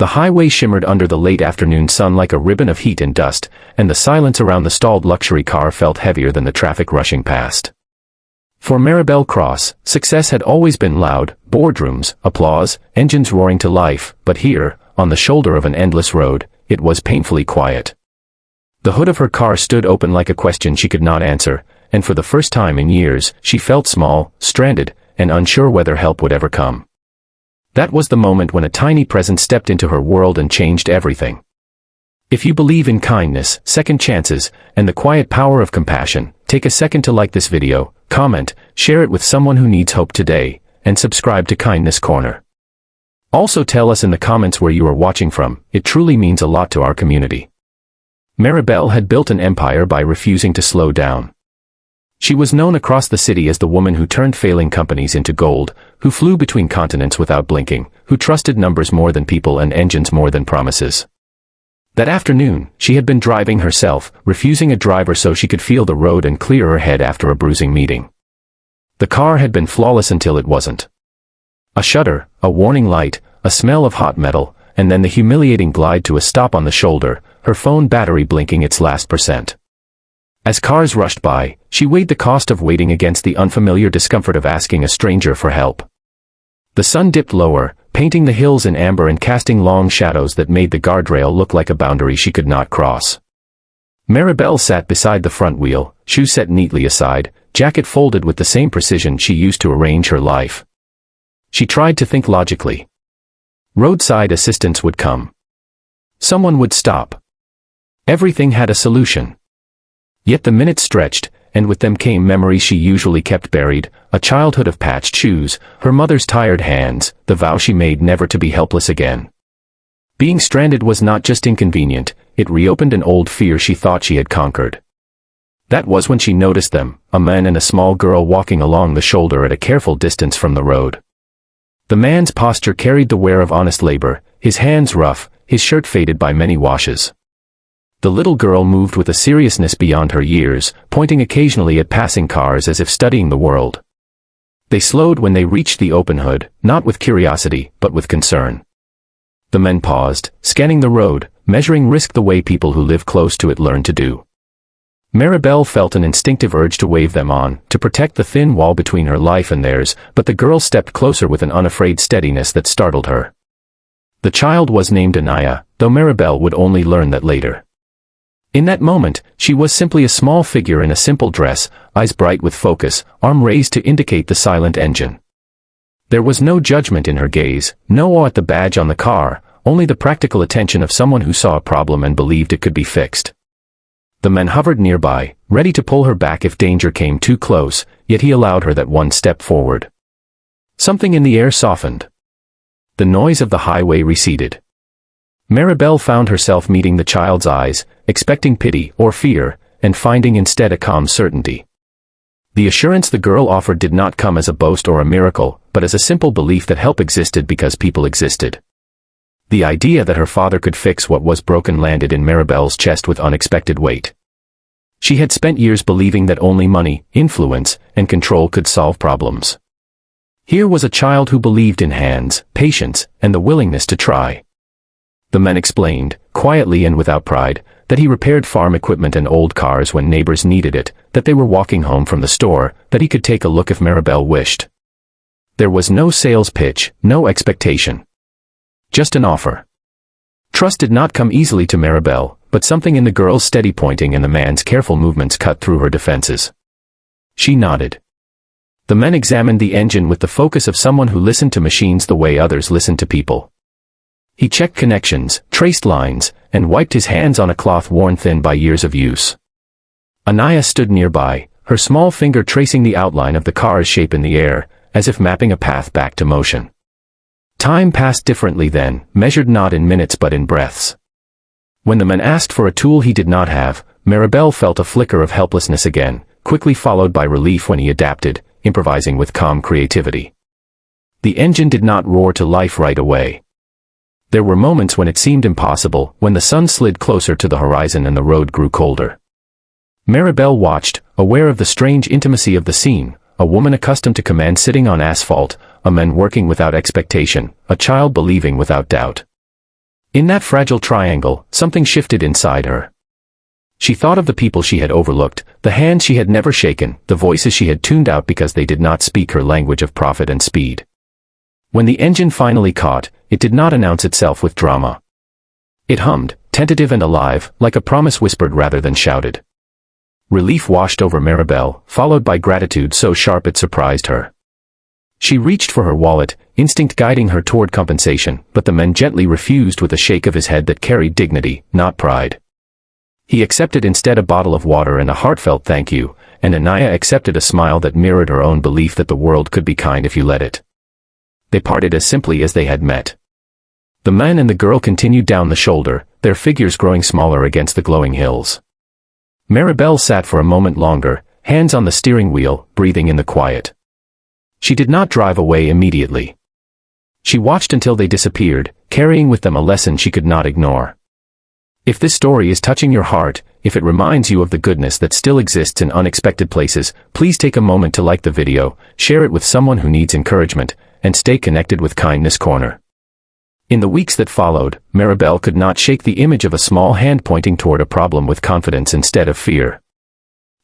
The highway shimmered under the late afternoon sun like a ribbon of heat and dust, and the silence around the stalled luxury car felt heavier than the traffic rushing past. For Maribel Cross, success had always been loud: boardrooms, applause, engines roaring to life, but here, on the shoulder of an endless road, it was painfully quiet. The hood of her car stood open like a question she could not answer, and for the first time in years, she felt small, stranded, and unsure whether help would ever come. That was the moment when a tiny presence stepped into her world and changed everything. If you believe in kindness, second chances, and the quiet power of compassion, take a second to like this video, comment, share it with someone who needs hope today, and subscribe to Kindness Corner. Also tell us in the comments where you are watching from. It truly means a lot to our community. Maribel had built an empire by refusing to slow down. She was known across the city as the woman who turned failing companies into gold, who flew between continents without blinking, who trusted numbers more than people and engines more than promises. That afternoon, she had been driving herself, refusing a driver so she could feel the road and clear her head after a bruising meeting. The car had been flawless until it wasn't. A shudder, a warning light, a smell of hot metal, and then the humiliating glide to a stop on the shoulder, her phone battery blinking its last %. As cars rushed by, she weighed the cost of waiting against the unfamiliar discomfort of asking a stranger for help. The sun dipped lower, painting the hills in amber and casting long shadows that made the guardrail look like a boundary she could not cross. Maribel sat beside the front wheel, shoes set neatly aside, jacket folded with the same precision she used to arrange her life. She tried to think logically. Roadside assistance would come. Someone would stop. Everything had a solution. Yet the minutes stretched, and with them came memories she usually kept buried, a childhood of patched shoes, her mother's tired hands, the vow she made never to be helpless again. Being stranded was not just inconvenient, it reopened an old fear she thought she had conquered. That was when she noticed them, a man and a small girl walking along the shoulder at a careful distance from the road. The man's posture carried the wear of honest labor, his hands rough, his shirt faded by many washes. The little girl moved with a seriousness beyond her years, pointing occasionally at passing cars as if studying the world. They slowed when they reached the open hood, not with curiosity, but with concern. The men paused, scanning the road, measuring risk the way people who live close to it learn to do. Maribel felt an instinctive urge to wave them on, to protect the thin wall between her life and theirs, but the girl stepped closer with an unafraid steadiness that startled her. The child was named Anaya, though Maribel would only learn that later. In that moment, she was simply a small figure in a simple dress, eyes bright with focus, arm raised to indicate the silent engine. There was no judgment in her gaze, no awe at the badge on the car, only the practical attention of someone who saw a problem and believed it could be fixed. The men hovered nearby, ready to pull her back if danger came too close, yet he allowed her that one step forward. Something in the air softened. The noise of the highway receded. Maribel found herself meeting the child's eyes, expecting pity or fear, and finding instead a calm certainty. The assurance the girl offered did not come as a boast or a miracle, but as a simple belief that help existed because people existed. The idea that her father could fix what was broken landed in Maribel's chest with unexpected weight. She had spent years believing that only money, influence, and control could solve problems. Here was a child who believed in hands, patience, and the willingness to try. The man explained, quietly and without pride, that he repaired farm equipment and old cars when neighbors needed it, that they were walking home from the store, that he could take a look if Maribel wished. There was no sales pitch, no expectation. Just an offer. Trust did not come easily to Maribel, but something in the girl's steady pointing and the man's careful movements cut through her defenses. She nodded. The men examined the engine with the focus of someone who listened to machines the way others listen to people. He checked connections, traced lines, and wiped his hands on a cloth worn thin by years of use. Anaya stood nearby, her small finger tracing the outline of the car's shape in the air, as if mapping a path back to motion. Time passed differently then, measured not in minutes but in breaths. When the man asked for a tool he did not have, Maribel felt a flicker of helplessness again, quickly followed by relief when he adapted, improvising with calm creativity. The engine did not roar to life right away. There were moments when it seemed impossible, when the sun slid closer to the horizon and the road grew colder. Maribel watched, aware of the strange intimacy of the scene, a woman accustomed to command sitting on asphalt, a man working without expectation, a child believing without doubt. In that fragile triangle, something shifted inside her. She thought of the people she had overlooked, the hands she had never shaken, the voices she had tuned out because they did not speak her language of profit and speed. When the engine finally caught, it did not announce itself with drama. It hummed, tentative and alive, like a promise whispered rather than shouted. Relief washed over Maribel, followed by gratitude so sharp it surprised her. She reached for her wallet, instinct guiding her toward compensation, but the man gently refused with a shake of his head that carried dignity, not pride. He accepted instead a bottle of water and a heartfelt thank you, and Anaya accepted a smile that mirrored her own belief that the world could be kind if you let it. They parted as simply as they had met. The man and the girl continued down the shoulder, their figures growing smaller against the glowing hills. Maribel sat for a moment longer, hands on the steering wheel, breathing in the quiet. She did not drive away immediately. She watched until they disappeared, carrying with them a lesson she could not ignore. If this story is touching your heart, if it reminds you of the goodness that still exists in unexpected places, please take a moment to like the video, share it with someone who needs encouragement, and stay connected with Kindness Corner. In the weeks that followed, Maribel could not shake the image of a small hand pointing toward a problem with confidence instead of fear.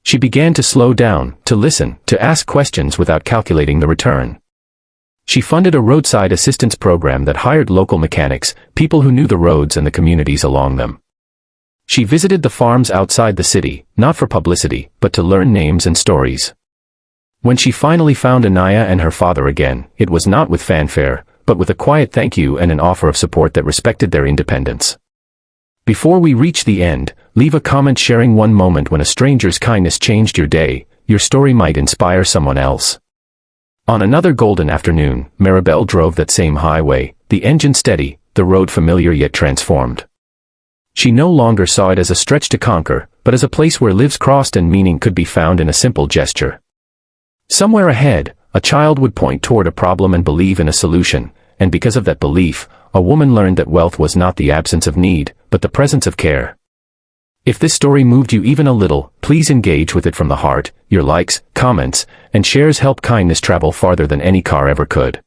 She began to slow down, to listen, to ask questions without calculating the return. She funded a roadside assistance program that hired local mechanics, people who knew the roads and the communities along them. She visited the farms outside the city, not for publicity, but to learn names and stories. When she finally found Anaya and her father again, it was not with fanfare, but with a quiet thank you and an offer of support that respected their independence. Before we reach the end, leave a comment sharing one moment when a stranger's kindness changed your day. Your story might inspire someone else. On another golden afternoon, Maribel drove that same highway, the engine steady, the road familiar yet transformed. She no longer saw it as a stretch to conquer, but as a place where lives crossed and meaning could be found in a simple gesture. Somewhere ahead, a child would point toward a problem and believe in a solution, and because of that belief, a woman learned that wealth was not the absence of need, but the presence of care. If this story moved you even a little, please engage with it from the heart. Your likes, comments, and shares help kindness travel farther than any car ever could.